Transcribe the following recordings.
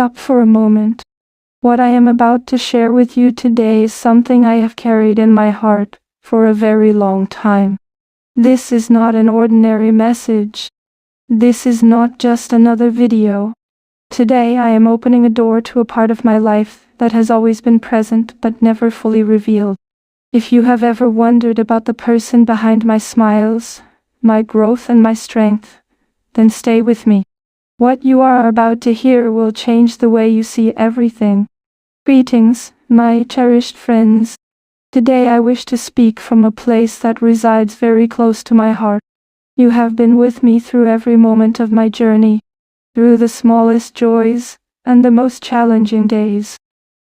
stop for a moment. What I am about to share with you today is something I have carried in my heart for a very long time. This is not an ordinary message. This is not just another video. Today I am opening a door to a part of my life that has always been present but never fully revealed. If you have ever wondered about the person behind my smiles, my growth and my strength, then stay with me. What you are about to hear will change the way you see everything. Greetings, my cherished friends. Today I wish to speak from a place that resides very close to my heart. You have been with me through every moment of my journey, through the smallest joys and the most challenging days.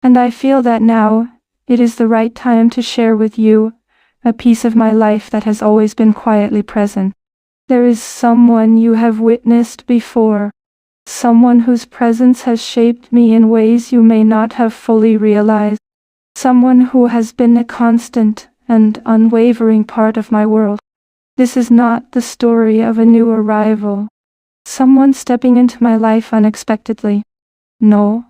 And I feel that now, it is the right time to share with you a piece of my life that has always been quietly present. There is someone you have witnessed before. Someone whose presence has shaped me in ways you may not have fully realized. Someone who has been a constant and unwavering part of my world. This is not the story of a new arrival. Someone stepping into my life unexpectedly. No.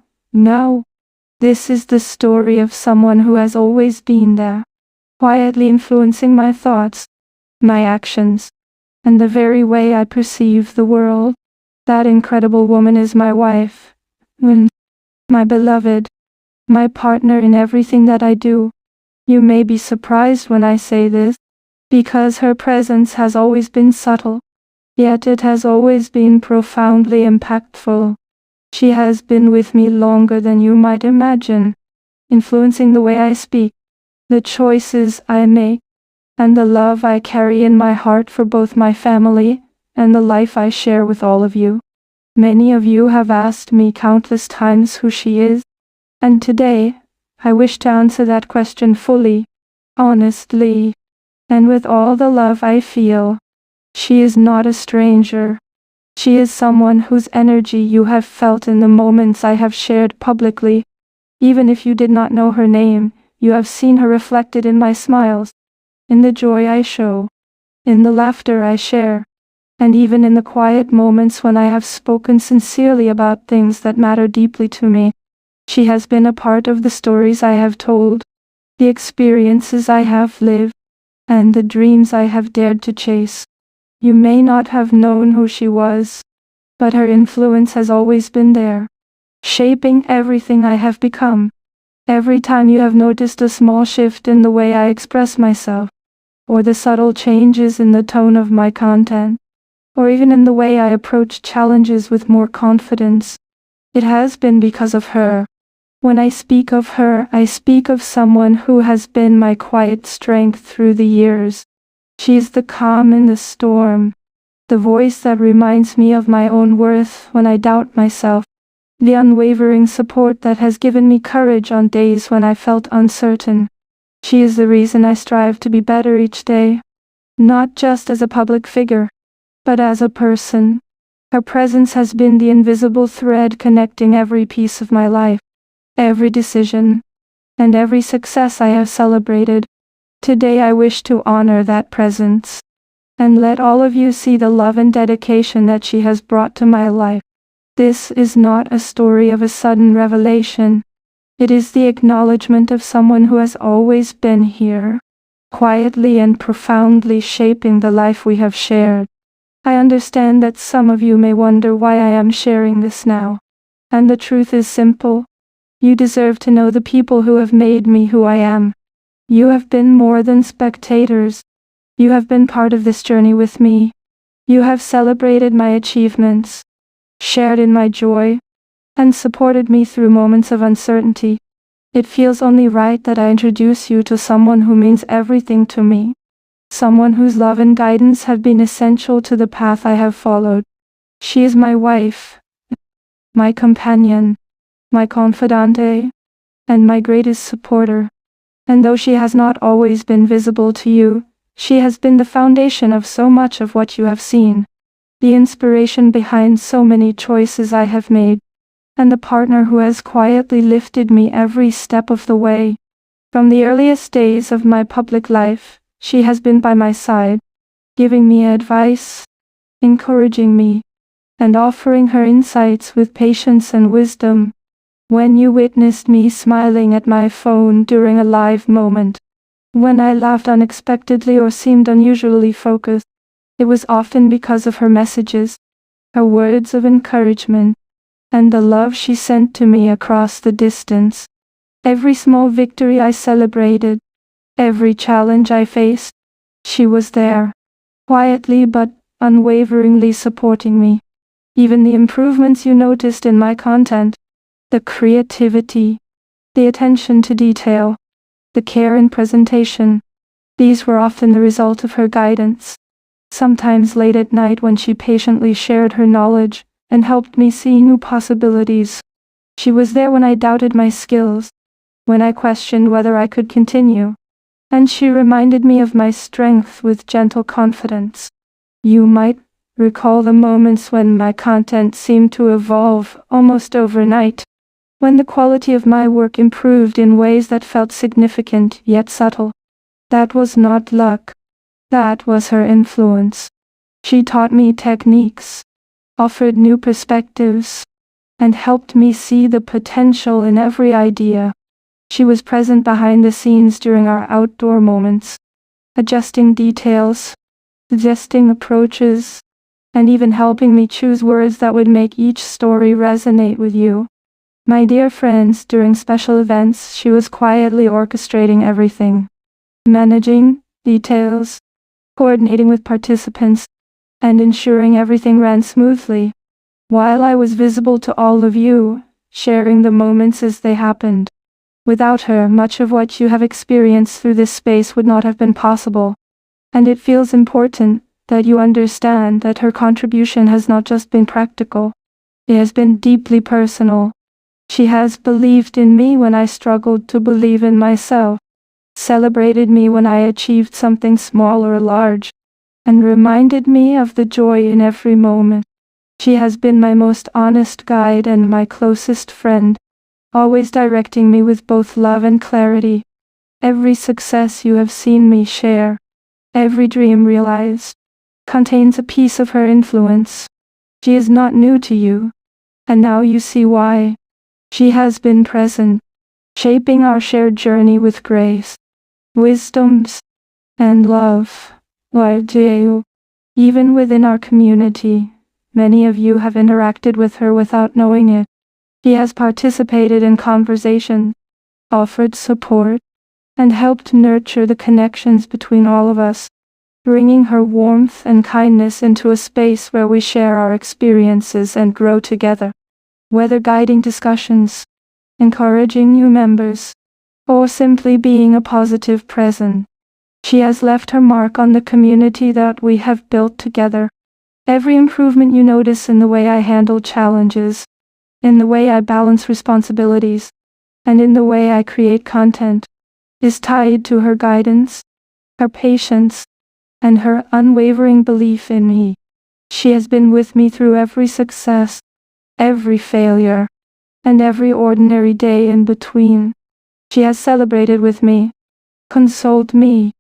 This is the story of someone who has always been there, quietly influencing my thoughts, my actions, and the very way I perceive the world. That incredible woman is my wife, my beloved, my partner in everything that I do. You may be surprised when I say this, because her presence has always been subtle, yet it has always been profoundly impactful. She has been with me longer than you might imagine, influencing the way I speak, the choices I make, and the love I carry in my heart for both my family and the life I share with all of you. Many of you have asked me countless times who she is, and today, I wish to answer that question fully, honestly, and with all the love I feel. She is not a stranger. She is someone whose energy you have felt in the moments I have shared publicly. Even if you did not know her name, you have seen her reflected in my smiles, in the joy I show, in the laughter I share, and even in the quiet moments when I have spoken sincerely about things that matter deeply to me. She has been a part of the stories I have told, the experiences I have lived, and the dreams I have dared to chase. You may not have known who she was, but her influence has always been there, shaping everything I have become. Every time you have noticed a small shift in the way I express myself, or the subtle changes in the tone of my content, or even in the way I approach challenges with more confidence, it has been because of her. When I speak of her, I speak of someone who has been my quiet strength through the years. She is the calm in the storm, the voice that reminds me of my own worth when I doubt myself, the unwavering support that has given me courage on days when I felt uncertain. She is the reason I strive to be better each day, not just as a public figure, but as a person. Her presence has been the invisible thread connecting every piece of my life, every decision, and every success I have celebrated. Today I wish to honor that presence, and let all of you see the love and dedication that she has brought to my life. This is not a story of a sudden revelation. It is the acknowledgement of someone who has always been here, quietly and profoundly shaping the life we have shared. I understand that some of you may wonder why I am sharing this now. And the truth is simple. You deserve to know the people who have made me who I am. You have been more than spectators. You have been part of this journey with me. You have celebrated my achievements, shared in my joy, and supported me through moments of uncertainty. It feels only right that I introduce you to someone who means everything to me. Someone whose love and guidance have been essential to the path I have followed. She is my wife, my companion, my confidante, and my greatest supporter. And though she has not always been visible to you, she has been the foundation of so much of what you have seen, the inspiration behind so many choices I have made, and the partner who has quietly lifted me every step of the way. From the earliest days of my public life, she has been by my side, giving me advice, encouraging me, and offering her insights with patience and wisdom. When you witnessed me smiling at my phone during a live moment, when I laughed unexpectedly or seemed unusually focused, it was often because of her messages, her words of encouragement, and the love she sent to me across the distance. Every small victory I celebrated, every challenge I faced, she was there, quietly but unwaveringly supporting me. Even the improvements you noticed in my content, the creativity, the attention to detail, the care in presentation, these were often the result of her guidance. Sometimes late at night when she patiently shared her knowledge and helped me see new possibilities. She was there when I doubted my skills, when I questioned whether I could continue, and she reminded me of my strength with gentle confidence. You might recall the moments when my content seemed to evolve almost overnight, when the quality of my work improved in ways that felt significant yet subtle. That was not luck. That was her influence. She taught me techniques, offered new perspectives, and helped me see the potential in every idea. She was present behind the scenes during our outdoor moments, adjusting details, suggesting approaches, and even helping me choose words that would make each story resonate with you. My dear friends, during special events, she was quietly orchestrating everything, managing details, coordinating with participants, and ensuring everything ran smoothly, while I was visible to all of you, sharing the moments as they happened. Without her, much of what you have experienced through this space would not have been possible. And it feels important that you understand that her contribution has not just been practical, it has been deeply personal. She has believed in me when I struggled to believe in myself, celebrated me when I achieved something small or large, and reminded me of the joy in every moment. She has been my most honest guide and my closest friend, always directing me with both love and clarity. Every success you have seen me share, every dream realized, contains a piece of her influence. She is not new to you, and now you see why. She has been present, shaping our shared journey with grace, wisdoms, and love. Lord, even within our community, many of you have interacted with her without knowing it. She has participated in conversation, offered support, and helped nurture the connections between all of us, bringing her warmth and kindness into a space where we share our experiences and grow together. Whether guiding discussions, encouraging new members, or simply being a positive presence, she has left her mark on the community that we have built together. Every improvement you notice in the way I handle challenges, in the way I balance responsibilities, and in the way I create content, is tied to her guidance, her patience, and her unwavering belief in me. She has been with me through every success, every failure, and every ordinary day in between. She has celebrated with me, consoled me,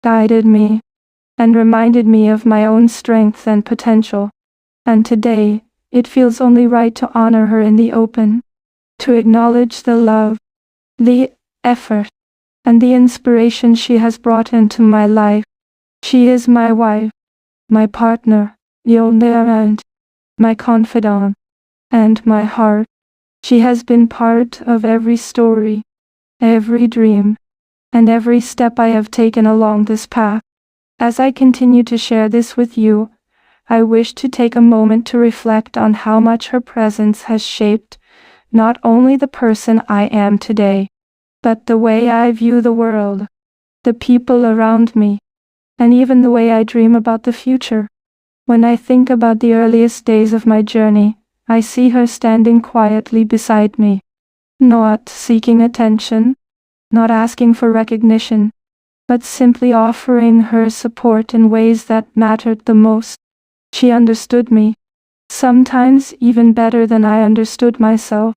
guided me, and reminded me of my own strength and potential. And today, it feels only right to honor her in the open, to acknowledge the love, the effort, and the inspiration she has brought into my life. She is my wife, my partner, Leonor, and my confidant, and my heart. She has been part of every story, every dream, and every step I have taken along this path. As I continue to share this with you, I wish to take a moment to reflect on how much her presence has shaped not only the person I am today, but the way I view the world, the people around me, and even the way I dream about the future. When I think about the earliest days of my journey, I see her standing quietly beside me, not seeking attention, not asking for recognition, but simply offering her support in ways that mattered the most. She understood me, sometimes even better than I understood myself,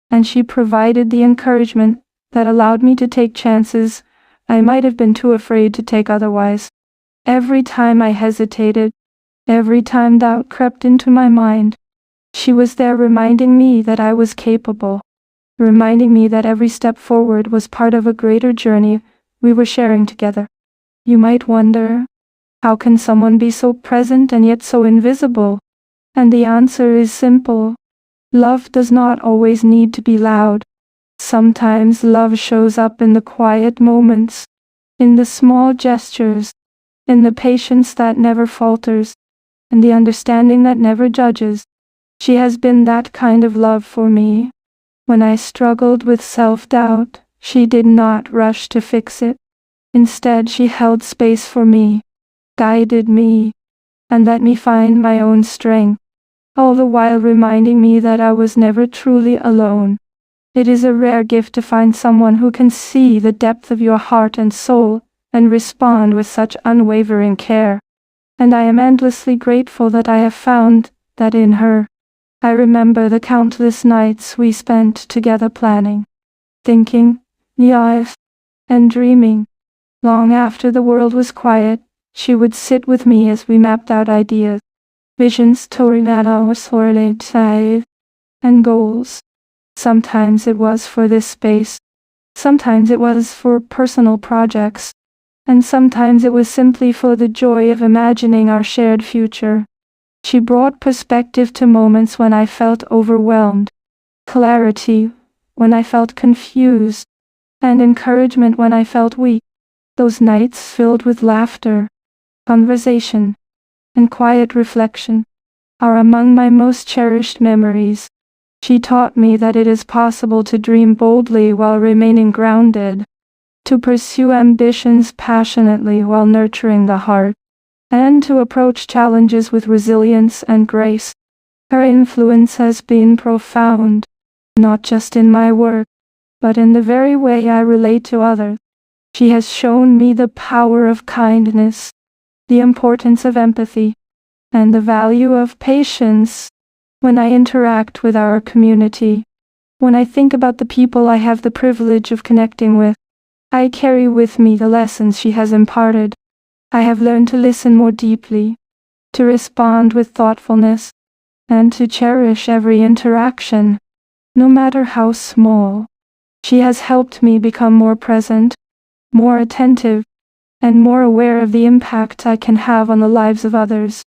and she provided the encouragement that allowed me to take chances I might have been too afraid to take otherwise. Every time I hesitated, every time doubt crept into my mind, She was there reminding me that I was capable, reminding me that every step forward was part of a greater journey we were sharing together. You might wonder, how can someone be so present and yet so invisible? And the answer is simple. Love does not always need to be loud. Sometimes love shows up in the quiet moments, in the small gestures, in the patience that never falters, and the understanding that never judges. She has been that kind of love for me. When I struggled with self-doubt, she did not rush to fix it. Instead, she held space for me, guided me, and let me find my own strength, all the while reminding me that I was never truly alone. It is a rare gift to find someone who can see the depth of your heart and soul and respond with such unwavering care. And I am endlessly grateful that I have found that in her. I remember the countless nights we spent together planning, thinking, yes, and dreaming. Long after the world was quiet, she would sit with me as we mapped out ideas, visions toward our solid and goals. Sometimes it was for this space, sometimes it was for personal projects, and sometimes it was simply for the joy of imagining our shared future. She brought perspective to moments when I felt overwhelmed, clarity when I felt confused, and encouragement when I felt weak. Those nights filled with laughter, conversation, and quiet reflection are among my most cherished memories. She taught me that it is possible to dream boldly while remaining grounded, to pursue ambitions passionately while nurturing the heart, and to approach challenges with resilience and grace. Her influence has been profound, not just in my work, but in the very way I relate to others. She has shown me the power of kindness, the importance of empathy, and the value of patience when I interact with our community. When I think about the people I have the privilege of connecting with, I carry with me the lessons she has imparted. I have learned to listen more deeply, to respond with thoughtfulness, and to cherish every interaction, no matter how small. She has helped me become more present, more attentive, and more aware of the impact I can have on the lives of others.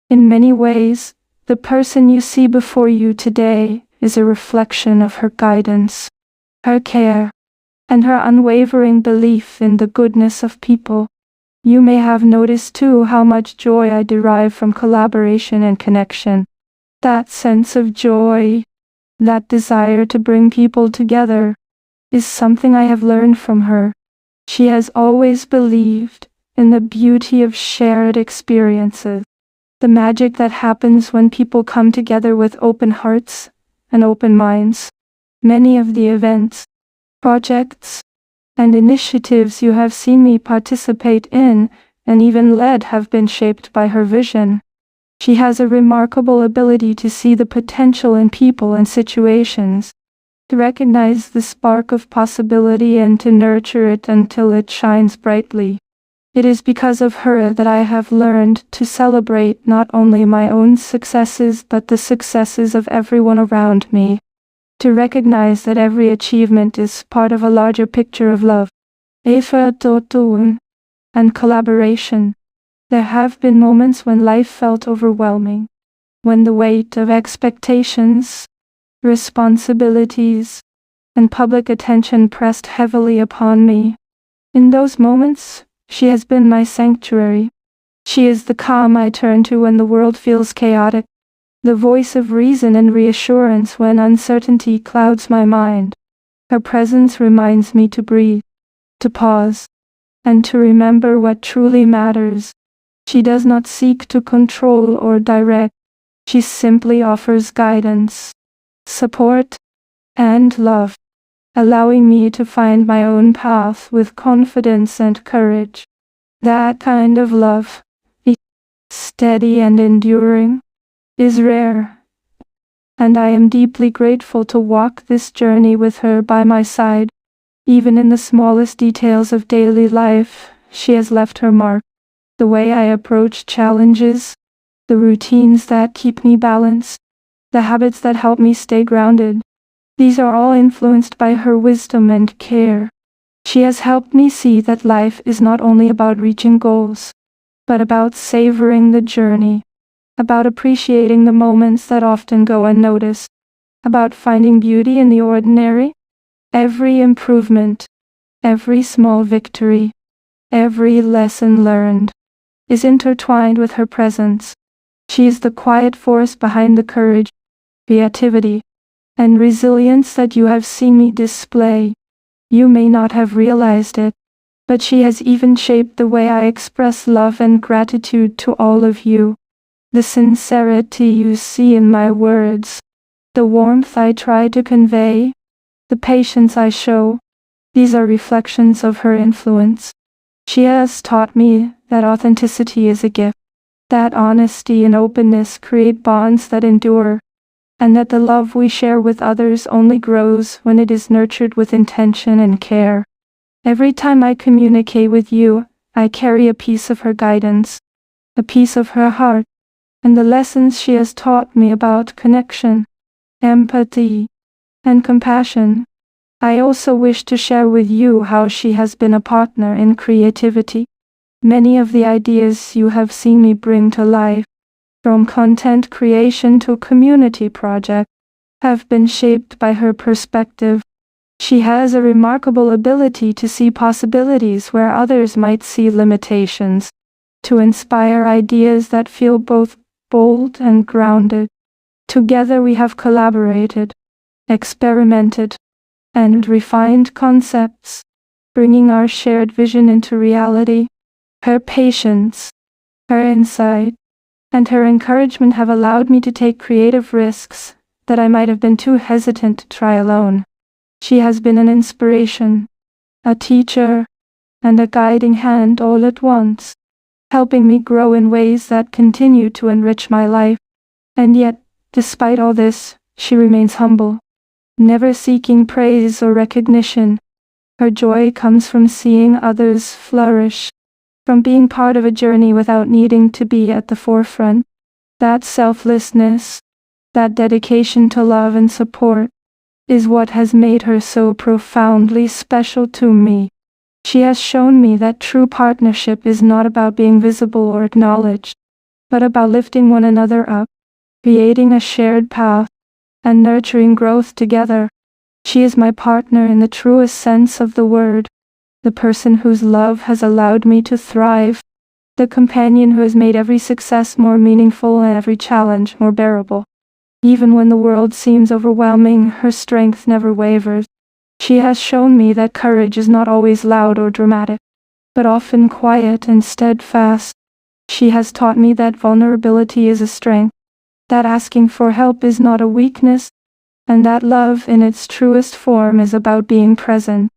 In many ways, the person you see before you today is a reflection of her guidance, her care, and her unwavering belief in the goodness of people. You may have noticed too how much joy I derive from collaboration and connection. That sense of joy, that desire to bring people together, is something I have learned from her. She has always believed in the beauty of shared experiences, the magic that happens when people come together with open hearts and open minds. Many of the events, projects, and initiatives you have seen me participate in and even led have been shaped by her vision. She has a remarkable ability to see the potential in people and situations, to recognize the spark of possibility and to nurture it until it shines brightly. It is because of her that I have learned to celebrate not only my own successes but the successes of everyone around me, to recognize that every achievement is part of a larger picture of love, effort, and collaboration. There have been moments when life felt overwhelming, when the weight of expectations, responsibilities, and public attention pressed heavily upon me. In those moments, she has been my sanctuary. She is the calm I turn to when the world feels chaotic, the voice of reason and reassurance when uncertainty clouds my mind. Her presence reminds me to breathe, to pause, and to remember what truly matters. She does not seek to control or direct. She simply offers guidance, support, and love, allowing me to find my own path with confidence and courage. That kind of love, steady and enduring, is rare, and I am deeply grateful to walk this journey with her by my side. Even in the smallest details of daily life, she has left her mark. The way I approach challenges, the routines that keep me balanced, the habits that help me stay grounded. These are all influenced by her wisdom and care. She has helped me see that life is not only about reaching goals, but about savoring the journey, about appreciating the moments that often go unnoticed, about finding beauty in the ordinary. Every improvement, every small victory, every lesson learned is intertwined with her presence. She is the quiet force behind the courage, creativity, and resilience that you have seen me display. You may not have realized it, but she has even shaped the way I express love and gratitude to all of you. The sincerity you see in my words, the warmth I try to convey, the patience I show, these are reflections of her influence. She has taught me that authenticity is a gift, that honesty and openness create bonds that endure, and that the love we share with others only grows when it is nurtured with intention and care. Every time I communicate with you, I carry a piece of her guidance, a piece of her heart, and the lessons she has taught me about connection, empathy, and compassion. I also wish to share with you how she has been a partner in creativity. Many of the ideas you have seen me bring to life, from content creation to community project, have been shaped by her perspective. She has a remarkable ability to see possibilities where others might see limitations, to inspire ideas that feel both bold and grounded. Together we have collaborated, experimented, and refined concepts, bringing our shared vision into reality. Her patience, her insight, and her encouragement have allowed me to take creative risks that I might have been too hesitant to try alone. She has been an inspiration, a teacher, and a guiding hand all at once, helping me grow in ways that continue to enrich my life. And yet, despite all this, she remains humble, never seeking praise or recognition. Her joy comes from seeing others flourish, from being part of a journey without needing to be at the forefront. That selflessness, that dedication to love and support, is what has made her so profoundly special to me. She has shown me that true partnership is not about being visible or acknowledged, but about lifting one another up, creating a shared path, and nurturing growth together. She is my partner in the truest sense of the word, the person whose love has allowed me to thrive, the companion who has made every success more meaningful and every challenge more bearable. Even when the world seems overwhelming, her strength never wavers. She has shown me that courage is not always loud or dramatic, but often quiet and steadfast. She has taught me that vulnerability is a strength, that asking for help is not a weakness, and that love in its truest form is about being present,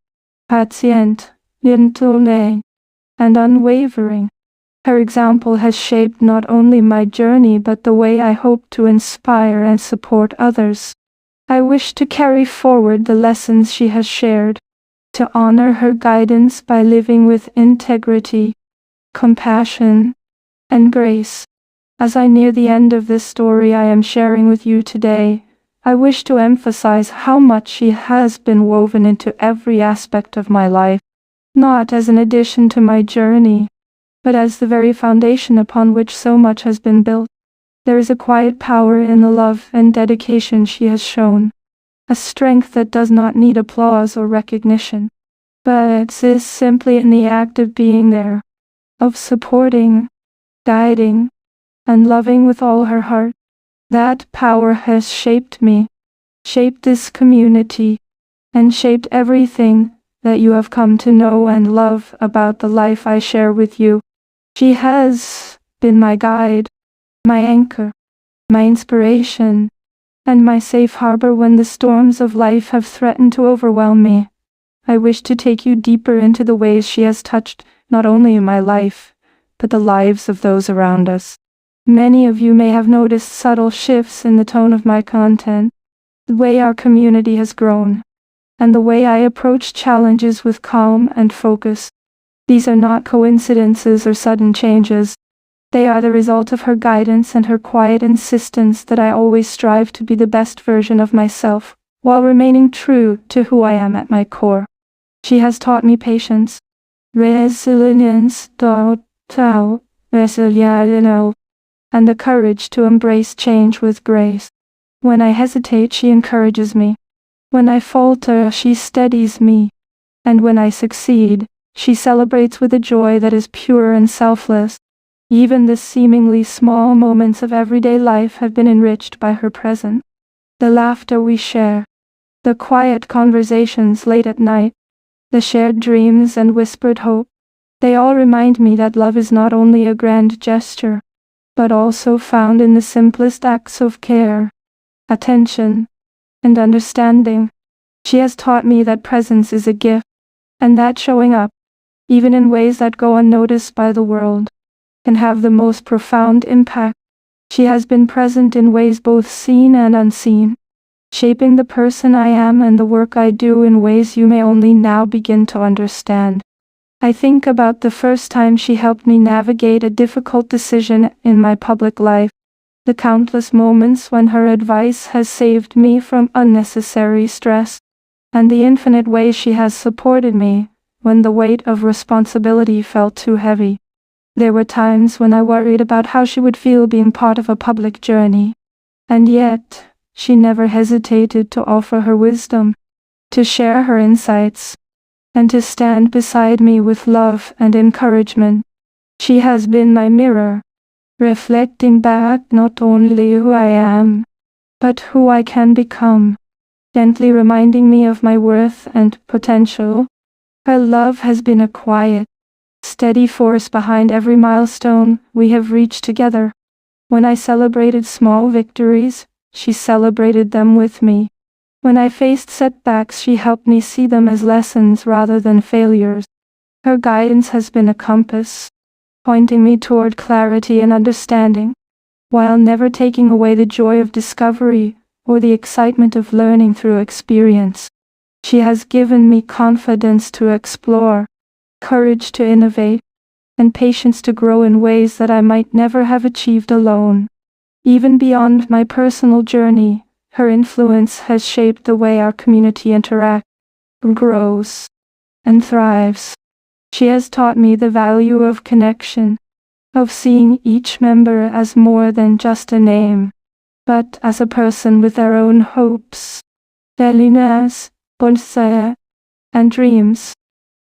patient, gentle, and unwavering. Her example has shaped not only my journey but the way I hope to inspire and support others. I wish to carry forward the lessons she has shared, to honor her guidance by living with integrity, compassion, and grace. As I near the end of this story I am sharing with you today, I wish to emphasize how much she has been woven into every aspect of my life, not as an addition to my journey, but as the very foundation upon which so much has been built. There is a quiet power in the love and dedication she has shown, a strength that does not need applause or recognition, but exists simply in the act of being there, of supporting, guiding, and loving with all her heart. That power has shaped me, shaped this community, and shaped everything that you have come to know and love about the life I share with you. She has been my guide, my anchor, my inspiration, and my safe harbor when the storms of life have threatened to overwhelm me. I wish to take you deeper into the ways she has touched not only my life, but the lives of those around us. Many of you may have noticed subtle shifts in the tone of my content, the way our community has grown, and the way I approach challenges with calm and focus. These are not coincidences or sudden changes. They are the result of her guidance and her quiet insistence that I always strive to be the best version of myself, while remaining true to who I am at my core. She has taught me patience, resilience, and the courage to embrace change with grace. When I hesitate, she encourages me. When I falter, she steadies me. And when I succeed, she celebrates with a joy that is pure and selfless. Even the seemingly small moments of everyday life have been enriched by her presence. The laughter we share, the quiet conversations late at night, the shared dreams and whispered hope, they all remind me that love is not only a grand gesture, but also found in the simplest acts of care, attention, and understanding. She has taught me that presence is a gift, and that showing up, even in ways that go unnoticed by the world, can have the most profound impact. She has been present in ways both seen and unseen, shaping the person I am and the work I do in ways you may only now begin to understand. I think about the first time she helped me navigate a difficult decision in my public life, the countless moments when her advice has saved me from unnecessary stress, and the infinite ways she has supported me when the weight of responsibility felt too heavy. There were times when I worried about how she would feel being part of a public journey, and yet she never hesitated to offer her wisdom, to share her insights, and to stand beside me with love and encouragement. She has been my mirror, reflecting back not only who I am, but who I can become, gently reminding me of my worth and potential. Her love has been a quiet, steady force behind every milestone we have reached together. When I celebrated small victories, she celebrated them with me. When I faced setbacks, she helped me see them as lessons rather than failures. Her guidance has been a compass, pointing me toward clarity and understanding, while never taking away the joy of discovery or the excitement of learning through experience. She has given me confidence to explore, courage to innovate, and patience to grow in ways that I might never have achieved alone. Even beyond my personal journey, her influence has shaped the way our community interacts, grows, and thrives. She has taught me the value of connection, of seeing each member as more than just a name, but as a person with their own hopes, feelings, and dreams.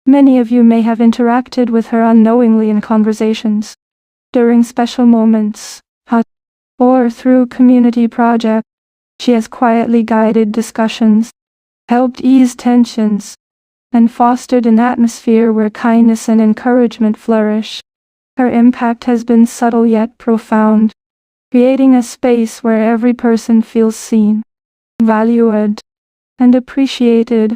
Many of you may have interacted with her unknowingly in conversations, during special moments, or through community projects. She has quietly guided discussions, helped ease tensions, and fostered an atmosphere where kindness and encouragement flourish. Her impact has been subtle yet profound, creating a space where every person feels seen, valued, and appreciated.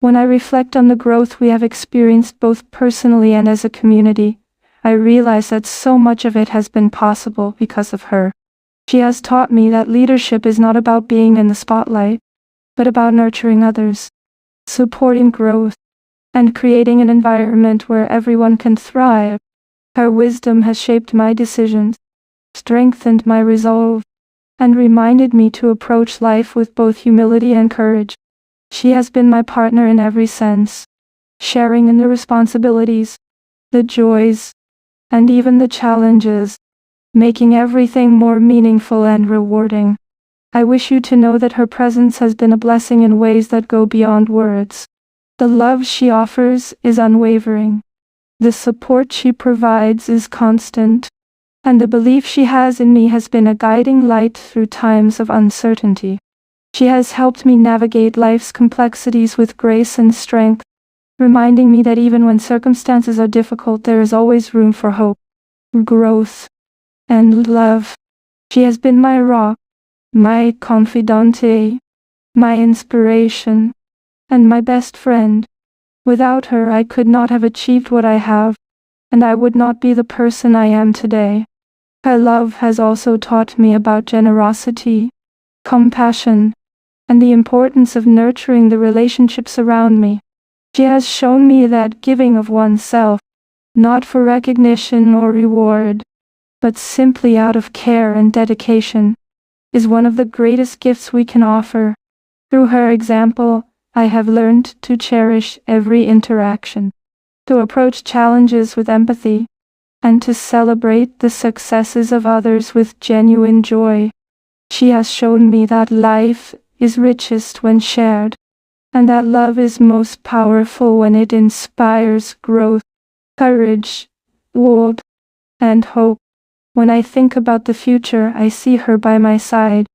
When I reflect on the growth we have experienced both personally and as a community, I realize that so much of it has been possible because of her. She has taught me that leadership is not about being in the spotlight, but about nurturing others, supporting growth, and creating an environment where everyone can thrive. Her wisdom has shaped my decisions, strengthened my resolve, and reminded me to approach life with both humility and courage. She has been my partner in every sense, sharing in the responsibilities, the joys, and even the challenges, making everything more meaningful and rewarding. I wish you to know that her presence has been a blessing in ways that go beyond words. The love she offers is unwavering. The support she provides is constant. And the belief she has in me has been a guiding light through times of uncertainty. She has helped me navigate life's complexities with grace and strength, reminding me that even when circumstances are difficult, there is always room for hope, growth, and love. She has been my rock, my confidante, my inspiration, and my best friend. Without her, I could not have achieved what I have, and I would not be the person I am today. Her love has also taught me about generosity, compassion, and the importance of nurturing the relationships around me. She has shown me that giving of oneself, not for recognition or reward, but simply out of care and dedication, is one of the greatest gifts we can offer. Through her example, I have learned to cherish every interaction, to approach challenges with empathy, and to celebrate the successes of others with genuine joy. She has shown me that life is richest when shared, and that love is most powerful when it inspires growth, courage, warmth, and hope. When I think about the future, I see her by my side,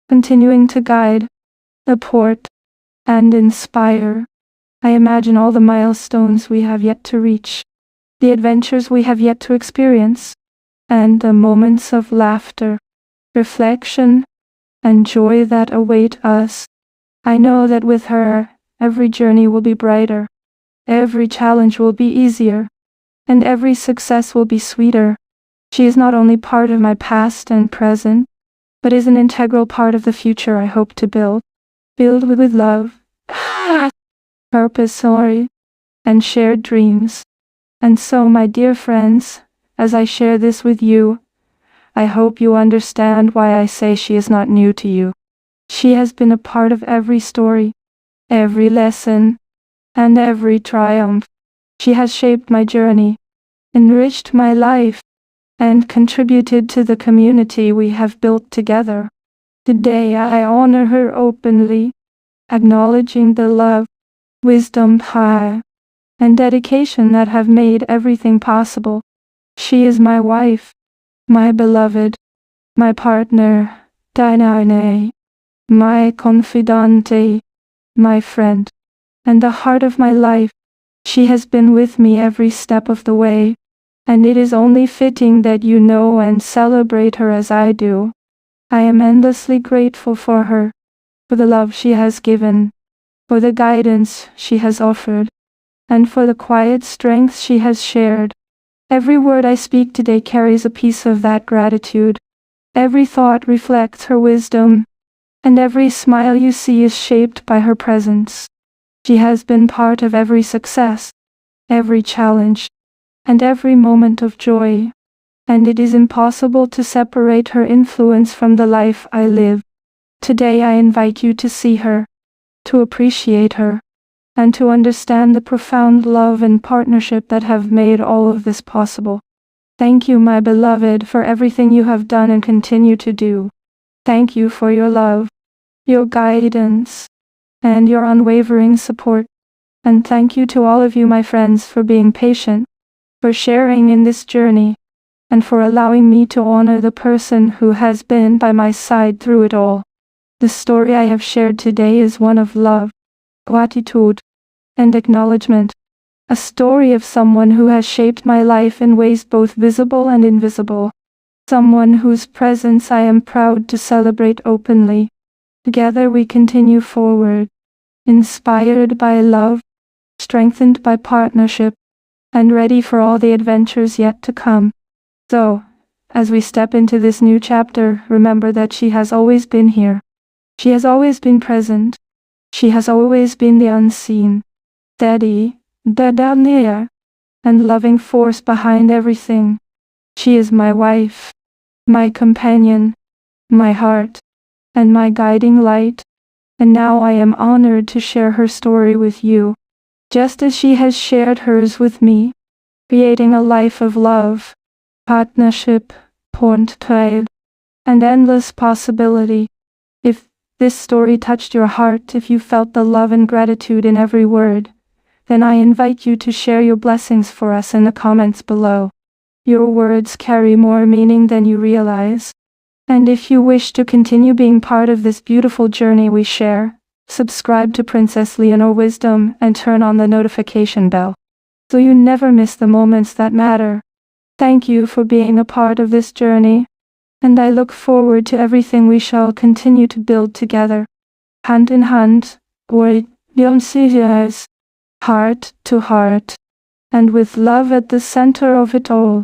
continuing to guide, support, and inspire. I imagine all the milestones we have yet to reach, the adventures we have yet to experience, and the moments of laughter, reflection, and joy that await us. I know that with her, every journey will be brighter, every challenge will be easier, and every success will be sweeter. She is not only part of my past and present, but is an integral part of the future I hope to build. Filled with love, purpose, and shared dreams. And so, my dear friends, as I share this with you, I hope you understand why I say she is not new to you. She has been a part of every story, every lesson, and every triumph. She has shaped my journey, enriched my life, and contributed to the community we have built together. Today I honor her openly, acknowledging the love, wisdom, and dedication that have made everything possible. She is my wife, my beloved, my partner, my confidante, my friend, and the heart of my life. She has been with me every step of the way, and it is only fitting that you know and celebrate her as I do. I am endlessly grateful for her, for the love she has given, for the guidance she has offered, and for the quiet strength she has shared. Every word I speak today carries a piece of that gratitude. Every thought reflects her wisdom, and every smile you see is shaped by her presence. She has been part of every success, every challenge, and every moment of joy, and it is impossible to separate her influence from the life I live. Today I invite you to see her, to appreciate her, and to understand the profound love and partnership that have made all of this possible. Thank you, my beloved, for everything you have done and continue to do. Thank you for your love, your guidance, and your unwavering support. And thank you to all of you, my friends, for being patient, for sharing in this journey, and for allowing me to honor the person who has been by my side through it all. The story I have shared today is one of love, gratitude, and acknowledgement. A story of someone who has shaped my life in ways both visible and invisible. Someone whose presence I am proud to celebrate openly. Together we continue forward, inspired by love, strengthened by partnership, and ready for all the adventures yet to come. So, as we step into this new chapter, remember that she has always been here. She has always been present. She has always been the unseen, steady, near, and loving force behind everything. She is my wife, my companion, my heart, and my guiding light. And now I am honored to share her story with you, just as she has shared hers with me, creating a life of love, partnership, trade, and endless possibility. If this story touched your heart, if you felt the love and gratitude in every word, then I invite you to share your blessings for us in the comments below. Your words carry more meaning than you realize. And if you wish to continue being part of this beautiful journey we share, subscribe to Princess Leonor Wisdom and turn on the notification bell, so you never miss the moments that matter. Thank you for being a part of this journey, and I look forward to everything we shall continue to build together, hand in hand, with heart to heart, and with love at the center of it all.